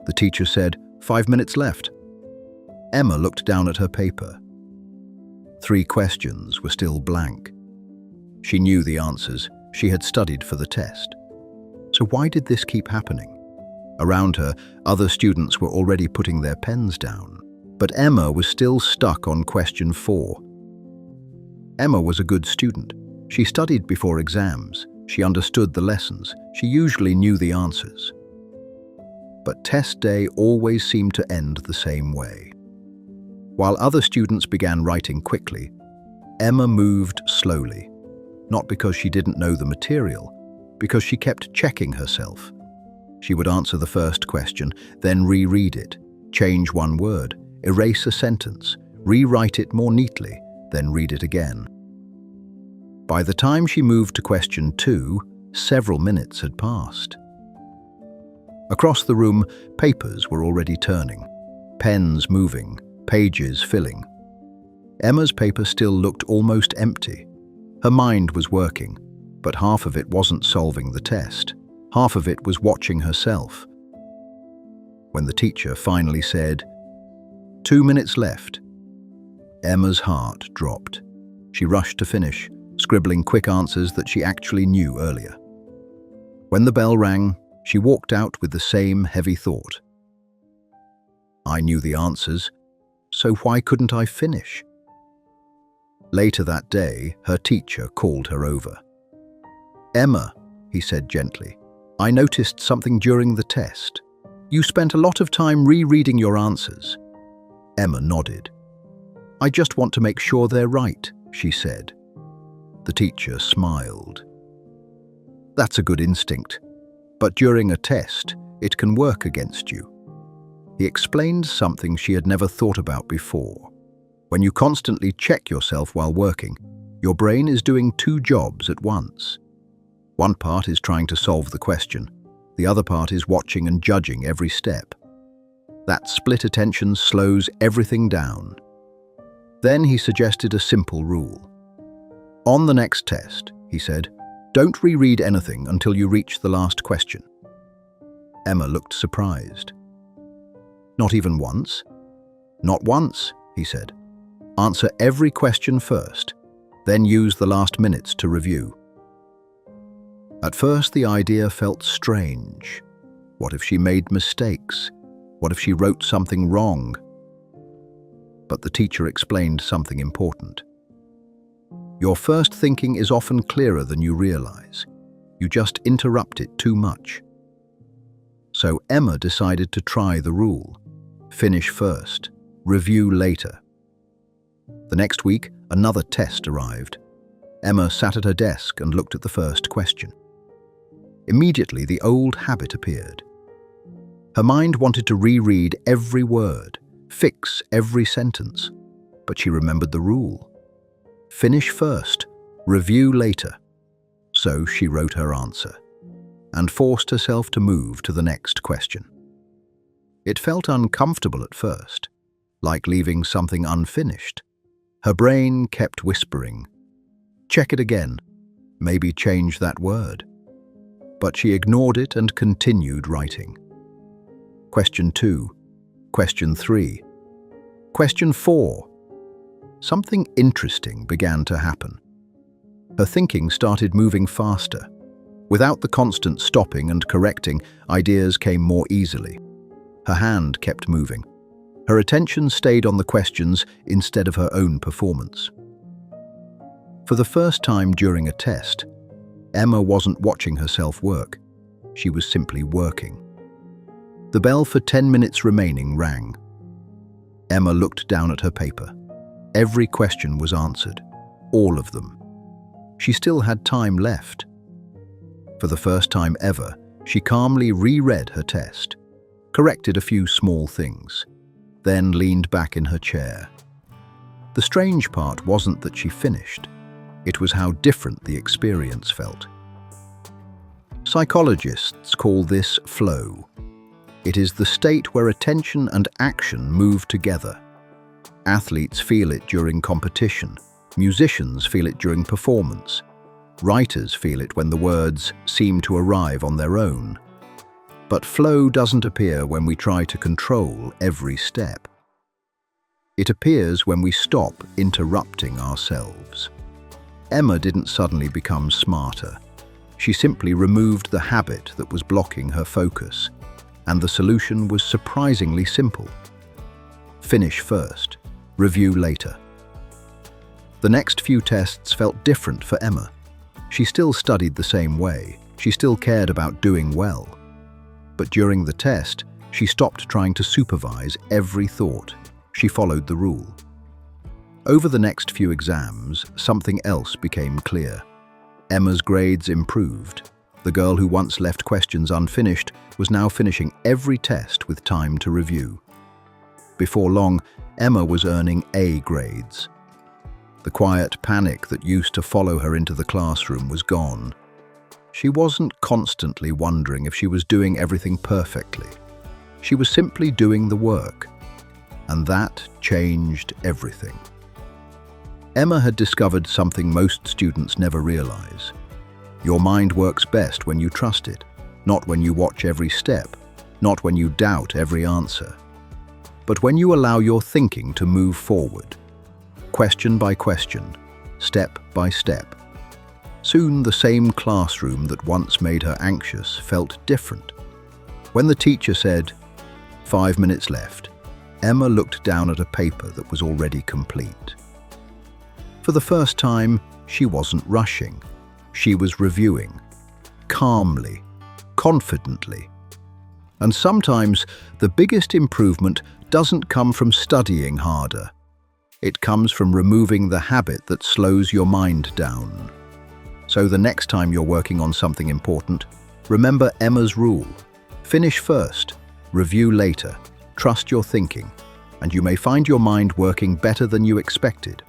The teacher said, 5 minutes left. Emma looked down at her paper. 3 questions were still blank. She knew the answers. She had studied for the test. So why did this keep happening? Around her, other students were already putting their pens down, but Emma was still stuck on question 4. Emma was a good student. She studied before exams. She understood the lessons. She usually knew the answers. But test day always seemed to end the same way. While other students began writing quickly, Emma moved slowly, not because she didn't know the material, because she kept checking herself. She would answer the first question, then reread it, change one word, erase a sentence, rewrite it more neatly, then read it again. By the time she moved to question 2, several minutes had passed. Across the room, papers were already turning, pens moving, pages filling. Emma's paper still looked almost empty. Her mind was working, but half of it wasn't solving the test. Half of it was watching herself. When the teacher finally said, 2 minutes left, Emma's heart dropped. She rushed to finish, scribbling quick answers that she actually knew earlier. When the bell rang, she walked out with the same heavy thought. I knew the answers, so why couldn't I finish? Later that day, her teacher called her over. Emma, he said gently, I noticed something during the test. You spent a lot of time rereading your answers. Emma nodded. I just want to make sure they're right, she said. The teacher smiled. That's a good instinct, but during a test, it can work against you. He explained something she had never thought about before. When you constantly check yourself while working, your brain is doing 2 jobs at once. One part is trying to solve the question. The other part is watching and judging every step. That split attention slows everything down. Then he suggested a simple rule. On the next test, he said, don't reread anything until you reach the last question. Emma looked surprised. Not even once? Not once, he said. Answer every question first, then use the last minutes to review. At first, the idea felt strange. What if she made mistakes? What if she wrote something wrong? But the teacher explained something important. Your first thinking is often clearer than you realize. You just interrupt it too much. So Emma decided to try the rule. Finish first, review later. The next week, another test arrived. Emma sat at her desk and looked at the first question. Immediately, the old habit appeared. Her mind wanted to reread every word, fix every sentence, but she remembered the rule. Finish first, review later. So she wrote her answer and forced herself to move to the next question. It felt uncomfortable at first, like leaving something unfinished. Her brain kept whispering, check it again, maybe change that word. But she ignored it and continued writing. Question 2, question 3, question 4. Something interesting began to happen. Her thinking started moving faster. Without the constant stopping and correcting, ideas came more easily. Her hand kept moving. Her attention stayed on the questions instead of her own performance. For the first time during a test, Emma wasn't watching herself work. She was simply working. The bell for 10 minutes remaining rang. Emma looked down at her paper. Every question was answered, all of them. She still had time left. For the first time ever, she calmly reread her test, corrected a few small things, then leaned back in her chair. The strange part wasn't that she finished. It was how different the experience felt. Psychologists call this flow. It is the state where attention and action move together. Athletes feel it during competition. Musicians feel it during performance. Writers feel it when the words seem to arrive on their own. But flow doesn't appear when we try to control every step. It appears when we stop interrupting ourselves. Emma didn't suddenly become smarter. She simply removed the habit that was blocking her focus, and the solution was surprisingly simple. Finish first, review later. The next few tests felt different for Emma. She still studied the same way. She still cared about doing well. But during the test, she stopped trying to supervise every thought. She followed the rule. Over the next few exams, something else became clear. Emma's grades improved. The girl who once left questions unfinished was now finishing every test with time to review. Before long, Emma was earning A grades. The quiet panic that used to follow her into the classroom was gone. She wasn't constantly wondering if she was doing everything perfectly. She was simply doing the work, and that changed everything. Emma had discovered something most students never realize. Your mind works best when you trust it, not when you watch every step, not when you doubt every answer, but when you allow your thinking to move forward, question by question, step by step. Soon the same classroom that once made her anxious felt different. When the teacher said, 5 minutes left, Emma looked down at a paper that was already complete. For the first time, she wasn't rushing. She was reviewing, calmly, confidently. And sometimes the biggest improvement doesn't come from studying harder. It comes from removing the habit that slows your mind down. So the next time you're working on something important, remember Emma's rule. Finish first, review later, trust your thinking, and you may find your mind working better than you expected.